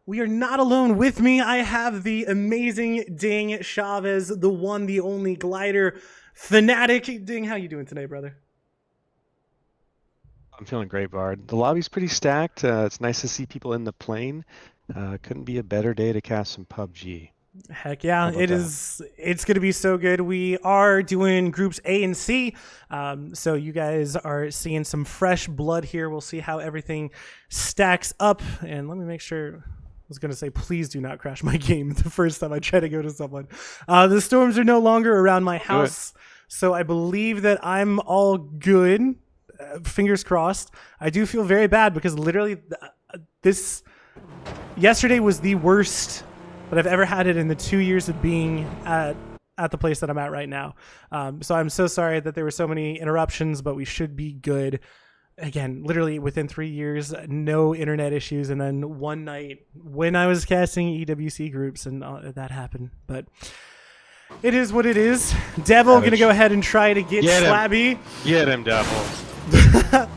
we are not alone. With me, I have the amazing Ding Chavez, the one, the only glider fanatic. Ding, how you doing today, brother? I'm feeling great, Bard. The lobby's pretty stacked. It's nice to see people in the plane. Couldn't be a better day to cast some PUBG. Heck How yeah, about it that? is. It's going to be so good. We are doing groups A and C. So you guys are seeing some fresh blood here. We'll see how everything stacks up. And let me make sure. I was going to say, please do not crash my game the first time I try to go to someone. The storms are no longer around my Do it. house. So I believe that I'm all good. Fingers crossed. I do feel very bad because literally this yesterday was the worst that I've ever had it in the 2 years of being at the place that I'm at right now. So I'm so sorry that there were so many interruptions, but we should be good. Again, literally within 3 years, no internet issues, and then one night when I was casting EWC groups, and that happened. But it is what it is. Devil gonna go ahead and try to get Get him. Slabby. Get him, Devil.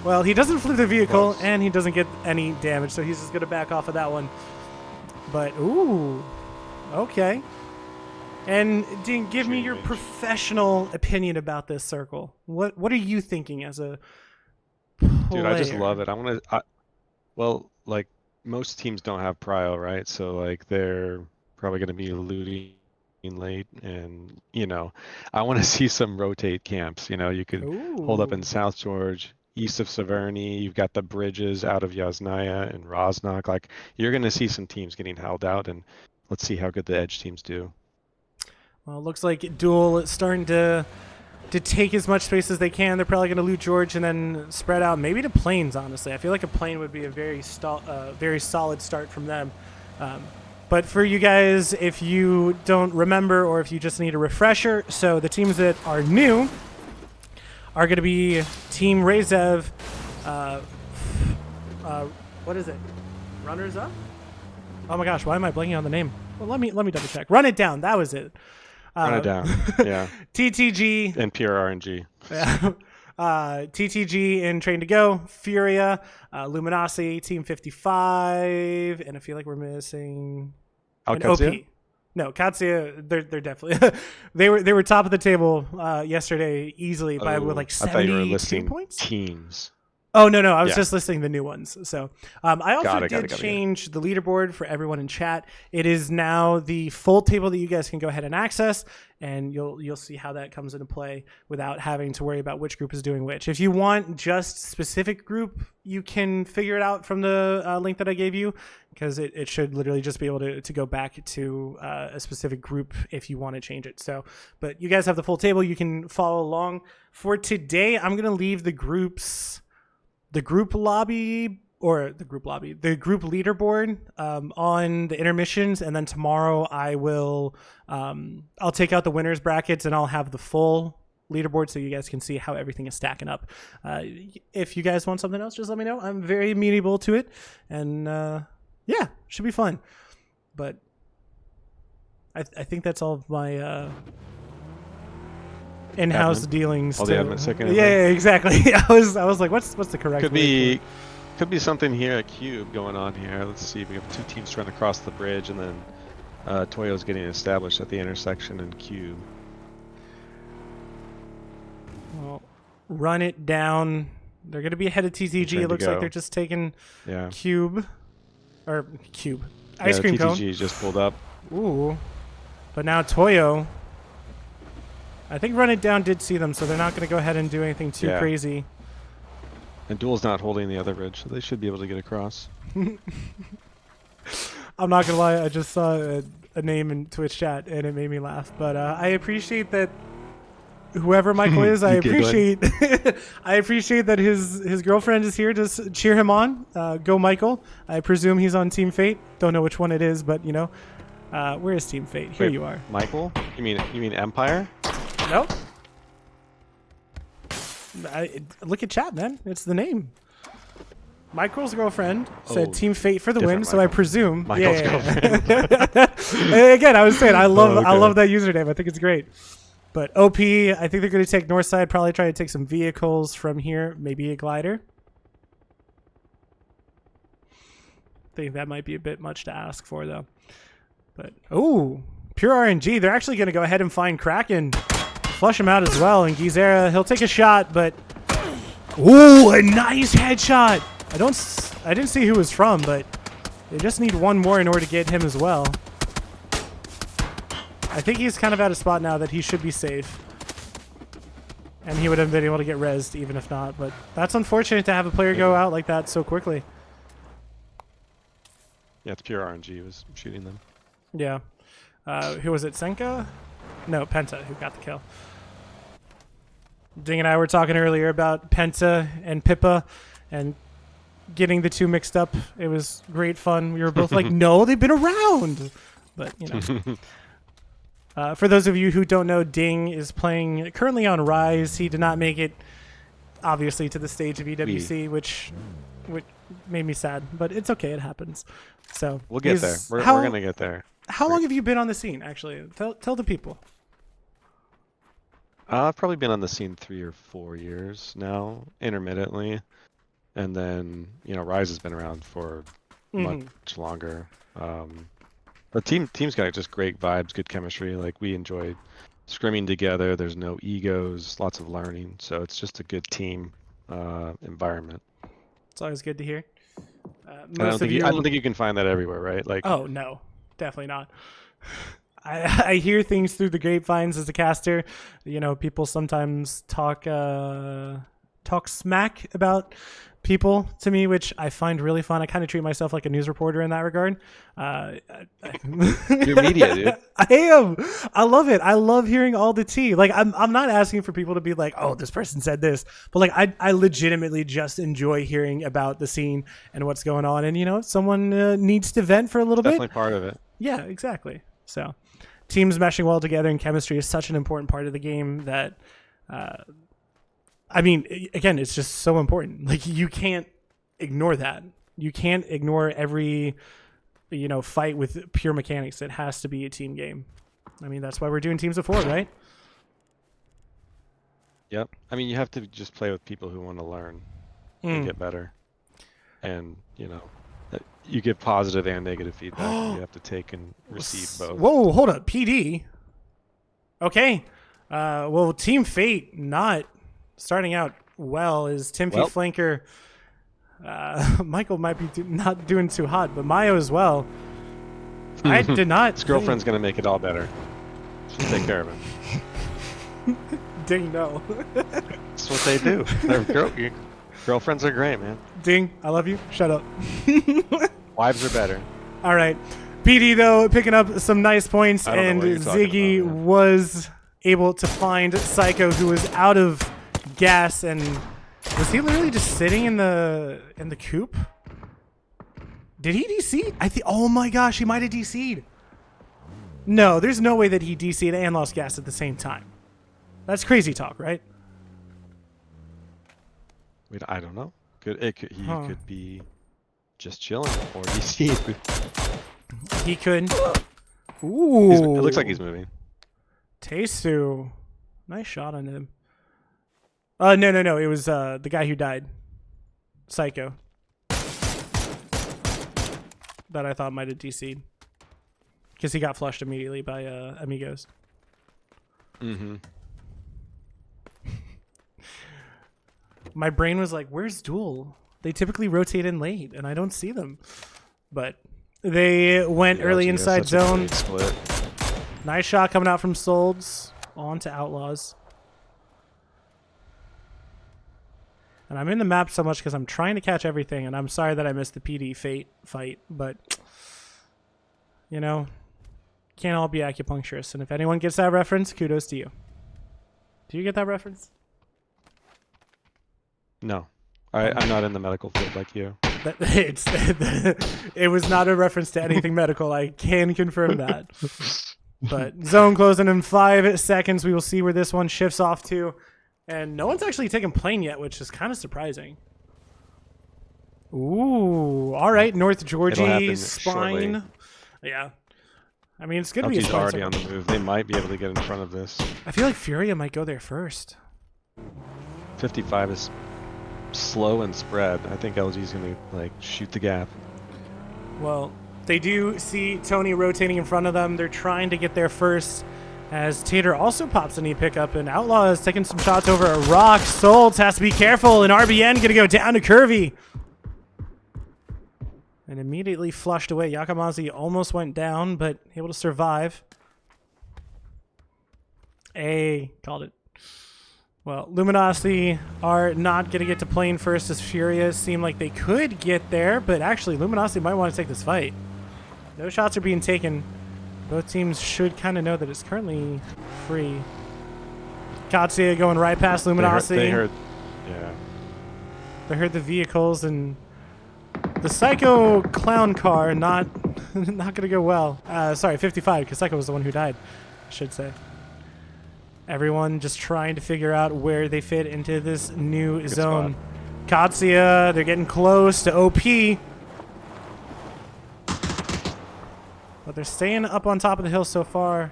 Well, he doesn't flip the vehicle, Close. and he doesn't get any damage, so he's just gonna back off of that one. But ooh, okay. And Dean, give me your professional opinion about this circle. What are you thinking as a Dude, I just player? love it. Well, like most teams don't have prio, right? So like they're probably going to be looting late, and I want to see some rotate camps. You could hold up Ooh. in South George, east of Severny. You've got the bridges out of Yasnaya and Rosnok. Like you're going to see some teams getting held out, and let's see how good the edge teams do. Well, it looks like Duel is starting to take as much space as they can. They're probably going to loot George and then spread out maybe to Plains, honestly. I feel like a plane would be a very solid start from them. But for you guys, if you don't remember or if you just need a refresher, so the teams that are new are going to be Team Rezev. What is it? Runners Up? Oh my gosh, why am I blanking on the name? Well, let me double check. Run It Down. That was it. Run it down. Yeah. TTG. And pure RNG. TTG in Train to Go, Furia, Luminosity, Team 55, and I feel like we're missing an Alcazia? OP. No, Katsuya, they're definitely they were top of the table yesterday easily by with like I thought you were 72 listing points. teams. Oh no, I was Yeah. just listing the new ones. So I also Got it, did got it. change the leaderboard for everyone in chat. It is now the full table that you guys can go ahead and access, and you'll see how that comes into play without having to worry about which group is doing which. If you want just specific group, you can figure it out from the link that I gave you, because it should literally just be able to go back to a specific group if you want to change it. So, but you guys have the full table. You can follow along. For today, I'm gonna leave the group leaderboard on the intermissions, and then tomorrow I'll take out the winners brackets and I'll have the full leaderboard so you guys can see how everything is stacking up. If you guys want something else, just let me know. I'm very amenable to it, and yeah, should be fun. But I think that's all of my in-house Admin. dealings. All the admin second. Yeah, exactly. I was like, what's the correct? Could word for it? be something here at Cube going on here. Let's see. We have two teams trying to cross the bridge, and then Toyo's getting established at the intersection in Cube. Well, Run It Down. They're going to be ahead of TTG. Train It to looks like go. they're just taking Yeah. Cube. Ice Yeah, cream TTG cone. just pulled up. Ooh. But now Toyo. I think Run It Down did see them, so they're not going to go ahead and do anything too Yeah. crazy. And Duel's not holding the other bridge, so they should be able to get across. I'm not going to lie. I just saw a name in Twitch chat, and it made me laugh. But I appreciate that whoever Michael is, I You giggling? appreciate I appreciate that his girlfriend is here to cheer him on. Go Michael. I presume he's on Team Fate. Don't know which one it is, but where is Team Fate? Here Wait, you are. Michael? You mean Empire? Nope. Look at chat, man. It's the name. Michael's girlfriend said Oh, Team Fate for the win, different so I Michael. presume. Michael's girlfriend. Again, I was saying I love okay. that username. I think it's great. But OP, I think they're going to take north side. Probably try to take some vehicles from here. Maybe a glider. think that might be a bit much to ask for, though. But, oh, pure RNG. They're actually going to go ahead and find Kraken. Flush him out as well. And Gizera, he'll take a shot, but... Ooh, a nice headshot. I didn't see who it was from, but they just need one more in order to get him as well. I think he's kind of at a spot now that he should be safe. And he would have been able to get rezzed even if not. But that's unfortunate to have a player go out like that so quickly. Yeah, it's pure RNG was shooting them. Yeah. Who was it? Senka? No, Penta who got the kill. Ding and I were talking earlier about Penta and Pippa and getting the two mixed up. It was great fun. We were both like, no, they've been around. But, you know. For those of you who don't know, Ding is playing currently on Rise. He did not make it, obviously, to the stage of EWC, which made me sad. But it's okay. It happens. So we'll get there. We're going to get there. How long have you been on the scene, actually? Tell the people. I've probably been on the scene 3 or 4 years now, intermittently. And then, you know, Rise has been around for much longer. But team's got just great vibes, good chemistry. Like, we enjoy scrimming together. There's no egos, lots of learning. So it's just a good team environment. It's always good to hear. I don't think you can find that everywhere, right? Like, oh, no, definitely not. I hear things through the grapevines as a caster. You know, people sometimes talk smack about people to me, which I find really fun. I kind of treat myself like a news reporter in that regard. You're media, dude. I am. I love it. I love hearing all the tea. Like, I'm not asking for people to be like, oh, this person said this, but like, I legitimately just enjoy hearing about the scene and what's going on. And, you know, if someone needs to vent for a little bit. Definitely part of it. Yeah, exactly. So teams meshing well together and chemistry is such an important part of the game that, I mean, again, it's just so important. Like, you can't ignore that. You can't ignore every, you know, fight with pure mechanics. It has to be a team game. I mean, that's why we're doing teams of 4, right? Yep. I mean, you have to just play with people who want to learn and get better. And, you know, you get positive and negative feedback. And you have to take and receive both. Whoa, hold up. PD. Okay. Well, Team Fate not starting out well is Timothy Flanker. Michael might be not doing too hot, but Mayo as well. I did not. His girlfriend's going to make it all better. She'll take care of him. Ding, no. That's what they do. Girlfriends are great, man. Ding, I love you. Shut up. Wives are better. All right. PD, though, picking up some nice points, and Ziggy was able to find Psycho, who was out of gas, and was he literally just sitting in the coop? Did he DC? Oh my gosh, he might have DC'd. No, there's no way that he DC'd and lost gas at the same time. That's crazy talk, right? Wait, I don't know. He could be just chilling or DC'd. He could. Ooh. It looks like he's moving. Tesu. Nice shot on him. No. It was the guy who died. Psycho. That I thought might have DC'd. Because he got flushed immediately by Amigos. My brain was like, where's Duel? They typically rotate in late, and I don't see them. But they went early inside zone. Nice shot coming out from Solds. On to Outlaws. And I'm in the map so much because I'm trying to catch everything, and I'm sorry that I missed the PD Fate fight, but, you know, can't all be acupuncturists. And if anyone gets that reference, kudos to you. Do you get that reference? No. I'm not in the medical field like you. It was not a reference to anything medical. I can confirm that. But zone closing in 5 seconds. We will see where this one shifts off to. And no one's actually taken plane yet, which is kind of surprising. Ooh, all right, North Georgie spine. Shortly. Yeah, I mean it's gonna be a already on the move. They might be able to get in front of this. I feel like Furia might go there first. 55 is slow and spread. I think LG's gonna like shoot the gap. Well, they do see Tony rotating in front of them. They're trying to get there first. As Tater also pops a knee pickup, and Outlaw is taking some shots over a rock. Solds has to be careful, and RBN going to go down to Curvy. And immediately flushed away. Yakamazi almost went down, but able to survive. Called it. Well, Luminosity are not going to get to plane first as Furious seem like they could get there, but actually Luminosity might want to take this fight. No shots are being taken. Both teams should kind of know that it's currently free. Katsuya going right past Luminosity. They heard Good zone. spot. Katsuya, they're getting close to OP. But they're staying up on top of the hill so far.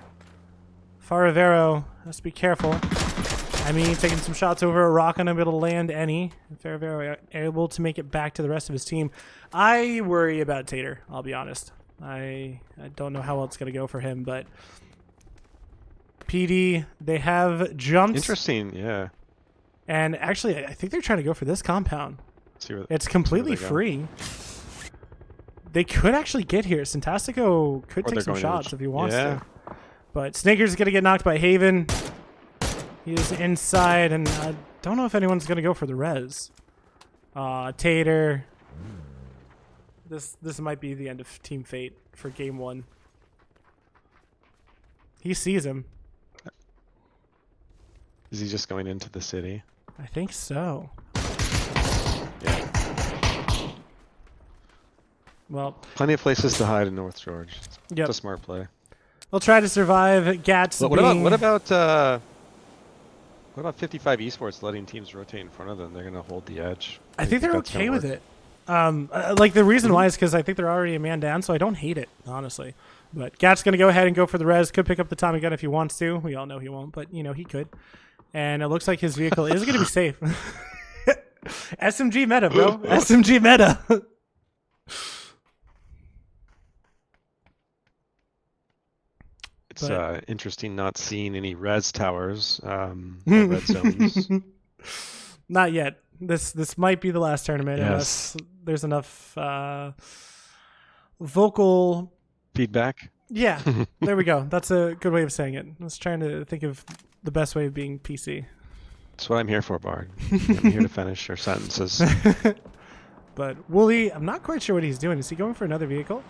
Faravero has to be careful. I mean, taking some shots over a rock, unable to land any. Faravero able to make it back to the rest of his team. I worry about Tater, I'll be honest. I don't know how it's going to go for him, but PD, they have jumped. Interesting, yeah. And actually, I think they're trying to go for this compound. It's completely free. They could actually get here. Santastico could take some shots if he wants to. But Snaker's going to get knocked by Haven. He is inside, and I don't know if anyone's going to go for the res. Tater. This might be the end of Team Fate for Game 1. He sees him. Is he just going into the city? I think so. Yeah. Well, plenty of places to hide in North George. Yep. It's a smart play. We'll try to survive. Gats. But what about 55 Esports letting teams rotate in front of them? They're going to hold the edge. I think they're okay with it. Like the reason why is because I think they're already a man down, so I don't hate it, honestly. But Gat's going to go ahead and go for the res. Could pick up the Tommy gun if he wants to. We all know he won't, but, you know, he could. And it looks like his vehicle is going to be safe. SMG meta, bro. SMG meta. It's interesting not seeing any res towers or red zones. Not yet. This might be the last tournament Yes. unless there's enough vocal feedback. Yeah, there we go. That's a good way of saying it. I was trying to think of the best way of being PC. That's what I'm here for, Bard. I'm here to finish your sentences. But Wooly, I'm not quite sure what he's doing. Is he going for another vehicle?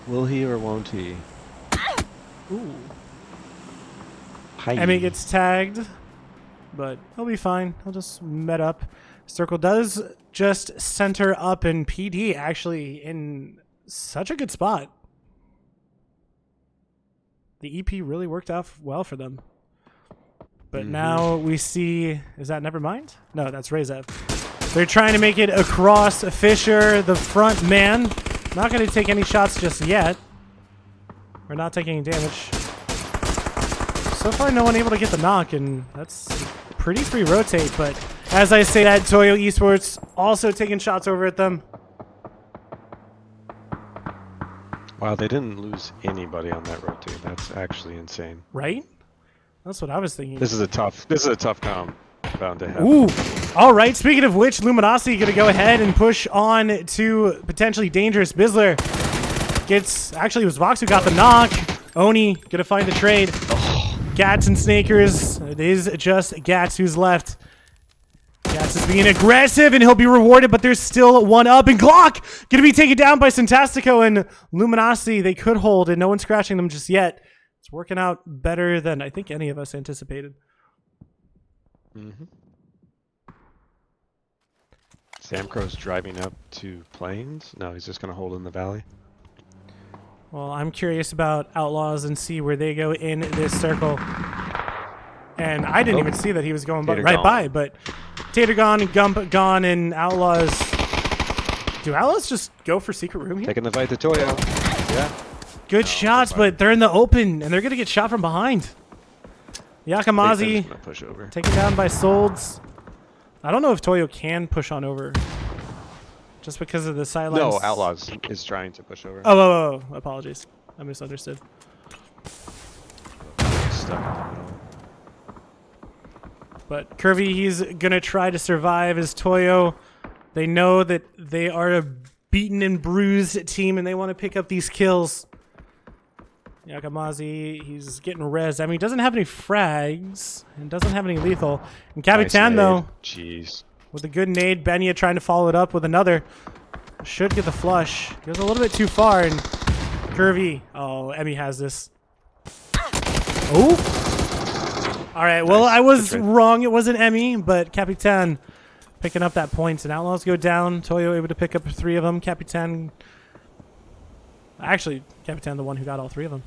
Will he or won't he? Ooh. Hi. Emmy gets tagged, but he'll be fine. He'll just met up. Circle does just center up, and PD actually in such a good spot. The EP really worked out well for them. But now we see, is that Nevermind? No, that's Rezev. They're trying to make it across Fisher, the front man. Not going to take any shots just yet. We're not taking any damage. So far, no one able to get the knock, and that's pretty free rotate. But as I say that, Toyo Esports also taking shots over at them. Wow, they didn't lose anybody on that rotate. That's actually insane. Right? That's what I was thinking. This is a tough compound to have. Ooh. All right. Speaking of which, Luminosity going to go ahead and push on to potentially dangerous. Bizzler gets, actually it was Vox who got the knock. Oni going to find the trade. Gats and Snakers. It is just Gats who's left. Gats is being aggressive, and he'll be rewarded, but there's still one up. And Glock going to be taken down by Santastico, and Luminosity, they could hold, and no one's crashing them just yet. It's working out better than I think any of us anticipated. Sam Crow's driving up to Plains. No, he's just going to hold in the valley. Well, I'm curious about Outlaws and see where they go in this circle. And I didn't even see that he was going by, but Tater gone, Gump gone, and Outlaws. Do Outlaws just go for secret room here? Taking the fight to Toyo. Yeah. Good shots, but they're in the open, and they're going to get shot from behind. Yakamazi push over. taken down by Solds. I don't know if Toyo can push on over. Just because of the sidelines. No, Outlaws is trying to push over. Oh, apologies. I misunderstood. Stuck in the middle. But Curvy, he's going to try to survive as Toyo. They know that they are a beaten and bruised team, and they want to pick up these kills. Yakamazi, he's getting res. I mean, he doesn't have any frags and doesn't have any lethal. And Capitan, though, jeez, with a good nade, Benya trying to follow it up with another. Should get the flush. Goes a little bit too far, and Curvy. Oh, Emmy has this. Oh! All right, well, I was wrong. It wasn't Emmy, but Capitan picking up that point. And Outlaws go down. Toyo able to pick up 3 of them. Capitan... Actually, Capitan the one who got all 3 of them.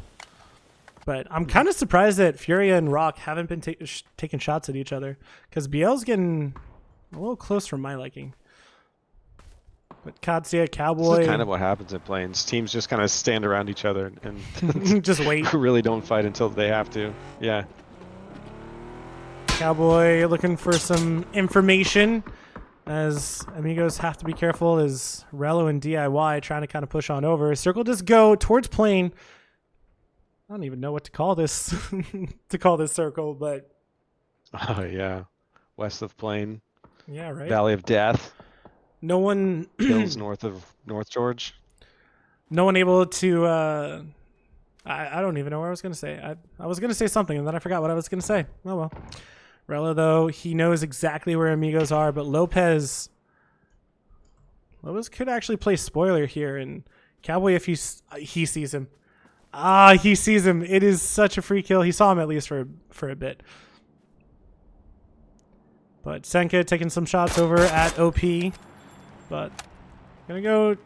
But I'm kind of surprised that Furia and Rock haven't been taking shots at each other. Because BL's getting a little close for my liking. But Katsuya, Cowboy... This is kind of what happens in planes. Teams just kind of stand around each other and just wait. Really don't fight until they have to. Yeah. Cowboy looking for some information. As Amigos have to be careful as Relo and DIY trying to kind of push on over. Circle does go towards plane. I don't even know what to call this this circle, but Oh yeah. West of plane. yeah, right. Valley of Death. No one Hills north of North George. no one able to I don't even know what I was gonna say. I was gonna say something and then I forgot what I was gonna say. Oh well. Relo, though, he knows exactly where Amigos are, but Lopez could actually play spoiler here, and Cowboy, if he sees him. He sees him. It is such a free kill. He saw him at least for a bit. But Senka taking some shots over at OP, but gonna go...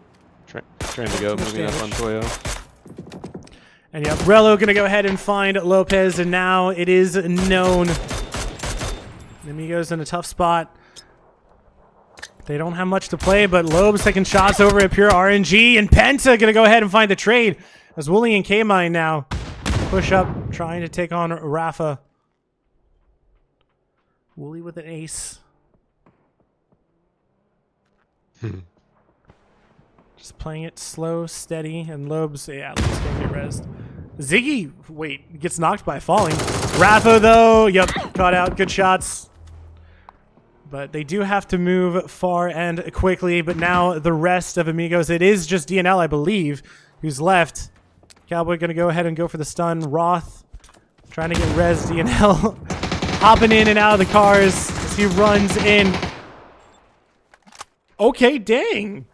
Trying to go, moving up on Toyo. And yeah, Relo gonna go ahead and find Lopez, and now it is known... Amigos in a tough spot. They don't have much to play, but Loeb's taking shots over at Pure RNG, and Penta gonna go ahead and find the trade as Wooly and K-Mine now push up, trying to take on Rafa. Wooly with an ace. Just playing it slow, steady, and Loeb's, yeah, Loeb's gonna get rezzed. Ziggy, wait, gets knocked by falling. Rafa, though, yep, caught out, good shots. But they do have to move far and quickly. But now the rest of Amigos, it is just DNL, I believe, who's left. Cowboy going to go ahead and go for the stun. Roth trying to get res DNL. Hopping in and out of the cars as he runs in. Okay, dang.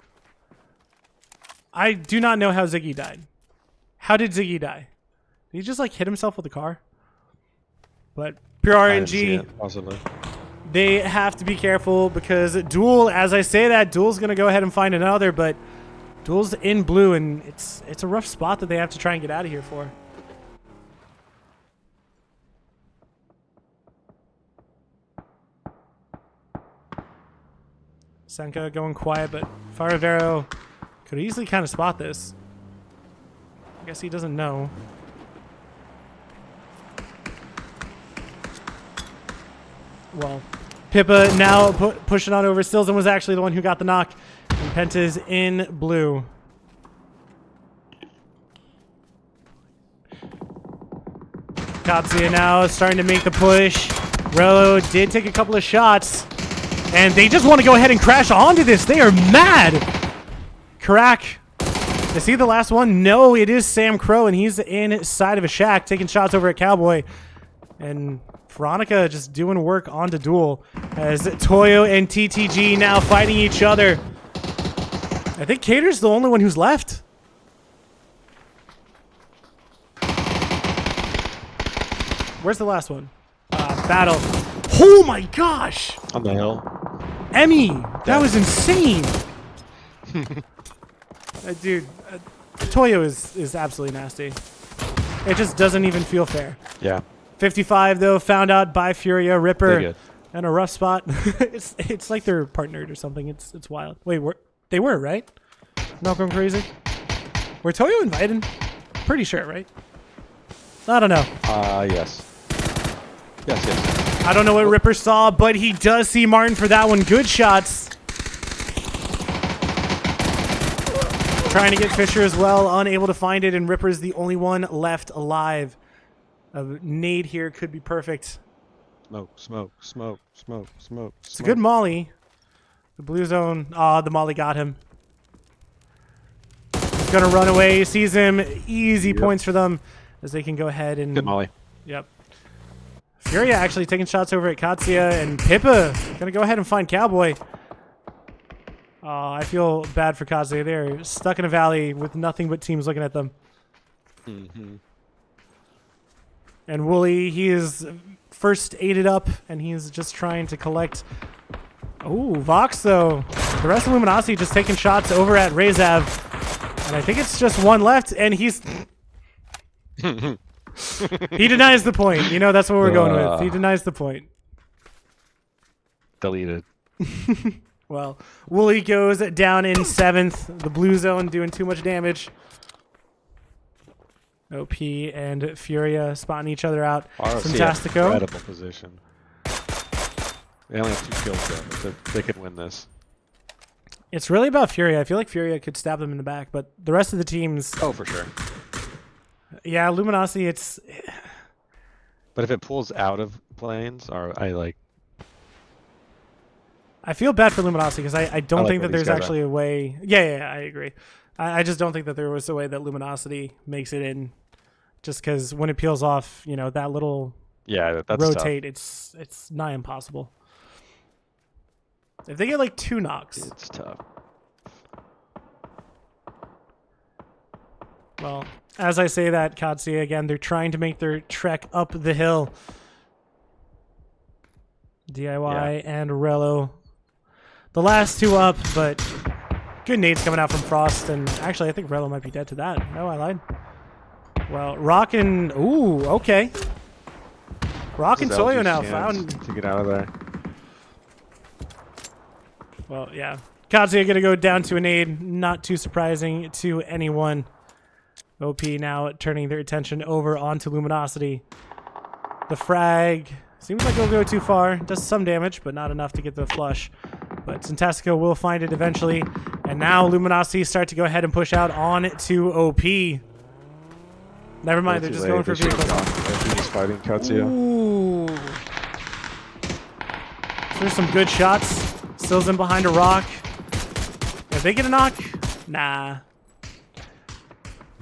I do not know how Ziggy died. How did Ziggy die? Did he just like hit himself with a car? But Pure RNG... Possibly. They have to be careful because Duel, as I say that, Duel's going to go ahead and find another, but Duel's in blue, and it's a rough spot that they have to try and get out of here for. Senka going quiet, but Faravero could easily kind of spot this. I guess he doesn't know. Well, Pippa now pushing on over. Stilson was actually the one who got the knock. And Penta's in blue. Katsuya now starting to make the push. Relo did take a couple of shots. And they just want to go ahead and crash onto this. They are mad. Crack. Is he the last one? No, it is Sam Crow, and he's inside of a shack taking shots over at Cowboy. And Veronica just doing work onto Duel as Toyo and TTG now fighting each other. I think Cater's the only one who's left. Where's the last one? Battle. Oh my gosh! On the hill. Emmy! That was insane! Dude, Toyo is absolutely nasty. It just doesn't even feel fair. Yeah. 55 though, found out by Furia, Ripper, and a rough spot. it's like they're partnered or something. It's wild. Wait, they were right? Not going crazy. Were Toyo invited? Pretty sure, right? I don't know. Yes. Yes. I don't know what Ripper saw, but he does see Martin for that one. Good shots. trying to get Fisher as well, unable to find it, and Ripper's the only one left alive. A nade here could be perfect. Smoke, smoke, smoke, smoke, smoke. It's a good molly. The blue zone. The molly got him. He's gonna run away. Sees him. Easy points for them as they can go ahead and. Good molly. Yep. Furia actually taking shots over at Katsuya, and Pippa gonna go ahead and find Cowboy. I feel bad for Katsuya. They're stuck in a valley with nothing but teams looking at them. Mm-hmm. And Wooly, he is first aided up, and he's just trying to collect. Oh, Vox though. The rest of Luminosity just taking shots over at Rezav, and I think it's just one left, and he's. He denies the point. You know, that's what we're going with. He denies the point. Deleted. Well, Wooly goes down in 7th. The blue zone doing too much damage. OP and Furia spotting each other out. Fantastico. Incredible position. They only have 2 kills though, but they could win this. It's really about Furia. I feel like Furia could stab them in the back, but the rest of the teams... Oh, for sure. Yeah, Luminosity, it's... But if it pulls out of planes, or I feel bad for Luminosity because I don't think that there's actually a way... Yeah, I agree. I just don't think that there was a way that Luminosity makes it in, just because when it peels off, you know, that little that's rotate, tough. it's nigh impossible. If they get like 2 knocks, it's tough. Well, as I say that, Katsuya again, they're trying to make their trek up the hill. DIY and Rello, the last 2 up, but. Good nades coming out from Frost, and actually I think Rello might be dead to that. No, I lied. Well, Rock and... Ooh, okay. Rock and Toyo now found... To get out of there. Well, yeah. Katsuya gonna go down to a nade. Not too surprising to anyone. OP now turning their attention over onto Luminosity. The frag seems like it'll go too far. Does some damage, but not enough to get the flush. But Fantastico will find it eventually. And now Luminosity start to go ahead and push out on to OP. Never mind, they're just going for vehicles. He's fighting Katsuya. Ooh. So there's some good shots. Stills in behind a rock. If they get a knock? Nah.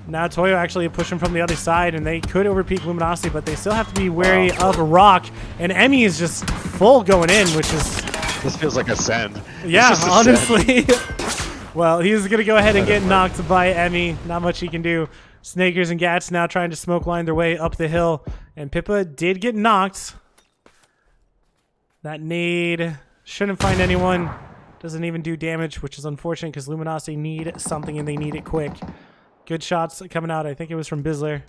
Now Toyo actually pushing from the other side, and they could overpeak Luminosity, but they still have to be wary of a rock. And Emmy is just full going in, which is... This feels like a send. Yeah, honestly. Well, he's going to go ahead and get knocked by Emmy. Not much he can do. Snakers and Gats now trying to smoke line their way up the hill. And Pippa did get knocked. That nade shouldn't find anyone. Doesn't even do damage, which is unfortunate because Luminosity need something and they need it quick. Good shots coming out. I think it was from Bizzler.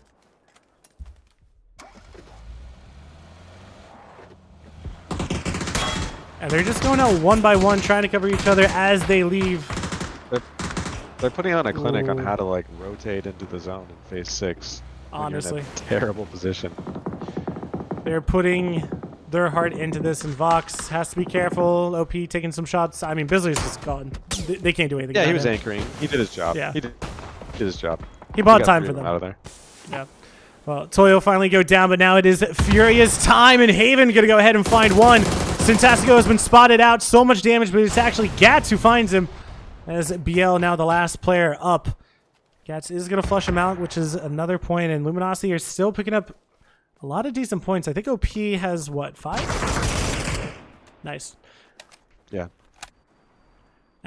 And they're just going out one by one, trying to cover each other as they leave. They're putting on a clinic on how to like rotate into the zone in phase 6. Honestly, in a terrible position. They're putting their heart into this, and Vox has to be careful. OP taking some shots. I mean, Bizzler's just gone. They can't do anything. Yeah, he was anchoring. He did his job. Yeah, he did his job. He bought time for them. Out of there. Yeah. Well, Toyo finally go down, but now it is Furia's time, and Haven gonna go ahead and find one. Fantastico has been spotted out. So much damage, but it's actually Gats who finds him. As BL now the last player up. Gats is going to flush him out, which is another point, and Luminosity are still picking up a lot of decent points. I think OP has, what, 5? Nice. Yeah.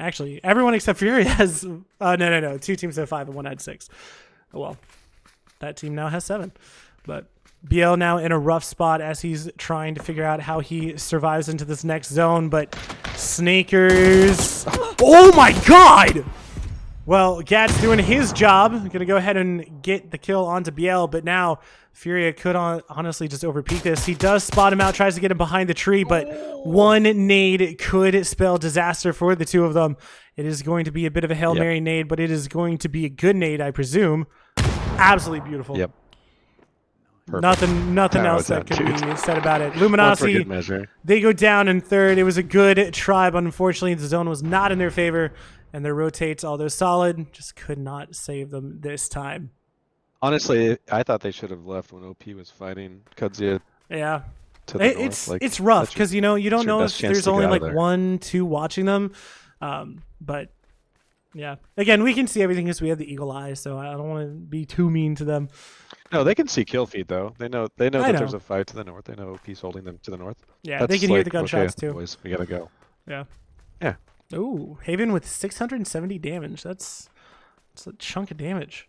Actually, everyone except Fury has... no. 2 teams have 5 and 1 had 6. Oh, well. That team now has 7. But BL now in a rough spot as he's trying to figure out how he survives into this next zone, but Snakers... Oh my god! Well, Gad's doing his job. Gonna go ahead and get the kill onto BL, but now Furia could honestly just overpeak this. He does spot him out, tries to get him behind the tree, but one nade could spell disaster for the 2 of them. It is going to be a bit of a Hail Mary nade, but it is going to be a good nade, I presume. Absolutely beautiful. Yep. Perfect. Nothing else that could be said about it. Luminosity, they go down in 3rd. It was a good try, but unfortunately the zone was not in their favor And their rotates, although solid, just could not save them this time. Honestly, I thought they should have left when OP was fighting Kudzu Yeah. to the north. Like, It's rough that's your- because, you know, you don't that's your know best if chance there's to get only out like of there. 1, 2 watching them. But yeah, again, we can see everything because we have the eagle eye, so I don't want to be too mean to them. No, they can see kill feed though. They know I that know. there's a fight to the north. They know OP's holding them to the north. Yeah, That's they can hear like, the gunshots okay, too. boys, we gotta go. Yeah. Yeah. Ooh, Haven with 670 damage. That's a chunk of damage.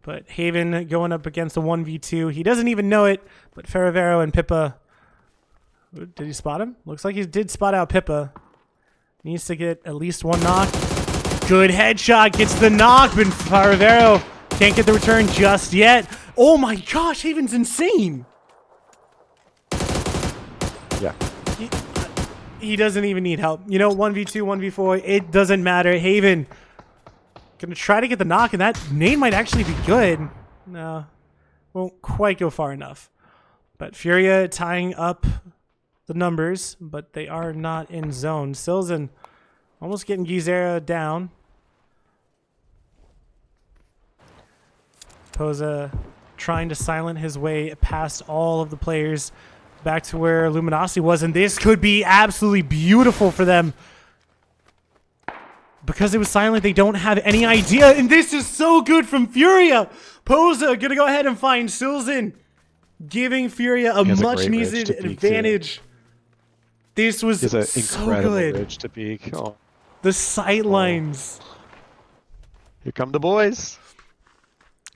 But Haven going up against a 1v2. He doesn't even know it, but Ferravero and Pippa. Did he spot him? Looks like he did spot out Pippa. Needs to get at least one knock. Good headshot. Gets the knock, but Ferravero can't get the return just yet. Oh my gosh, Haven's insane. Yeah. He doesn't even need help. You know, 1v2, 1v4, it doesn't matter. Haven gonna try to get the knock, and that nade might actually be good. No, won't quite go far enough. But Furia tying up the numbers, but they are not in zone. Silzen almost getting Gizera down. Posa trying to silent his way past all of the players back to where Luminosity was, and this could be absolutely beautiful for them. Because it was silent, they don't have any idea, and this is so good from Furia. Posa gonna go ahead and find Silzen, giving Furia a much needed advantage. This was He's an so incredible good. ridge to peak. Oh, The sight lines. here come the boys.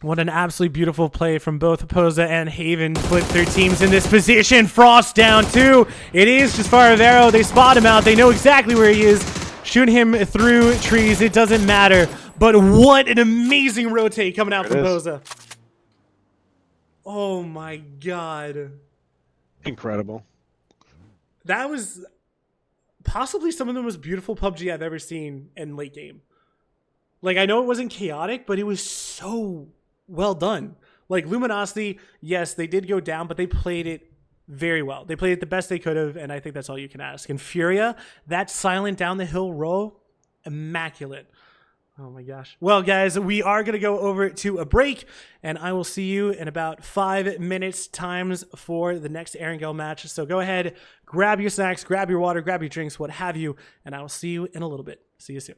What an absolutely beautiful play from both Posa and Haven to put their teams in this position. Frost down too. It is just Ferravero. They spot him out. They know exactly where he is. Shoot him through trees. It doesn't matter. But what an amazing rotate coming out from Posa. Oh my god. Incredible. That was possibly some of the most beautiful PUBG I've ever seen in late game. Like, I know it wasn't chaotic, but it was so well done. Like, Luminosity, yes, they did go down, but they played it very well. They played it the best they could have, and I think that's all you can ask. And Furia, that silent down the hill row, immaculate. Oh my gosh. Well, guys, we are going to go over to a break, and I will see you in about 5 minutes times for the next Erangel match. So go ahead, grab your snacks, grab your water, grab your drinks, what have you, and I will see you in a little bit. See you soon.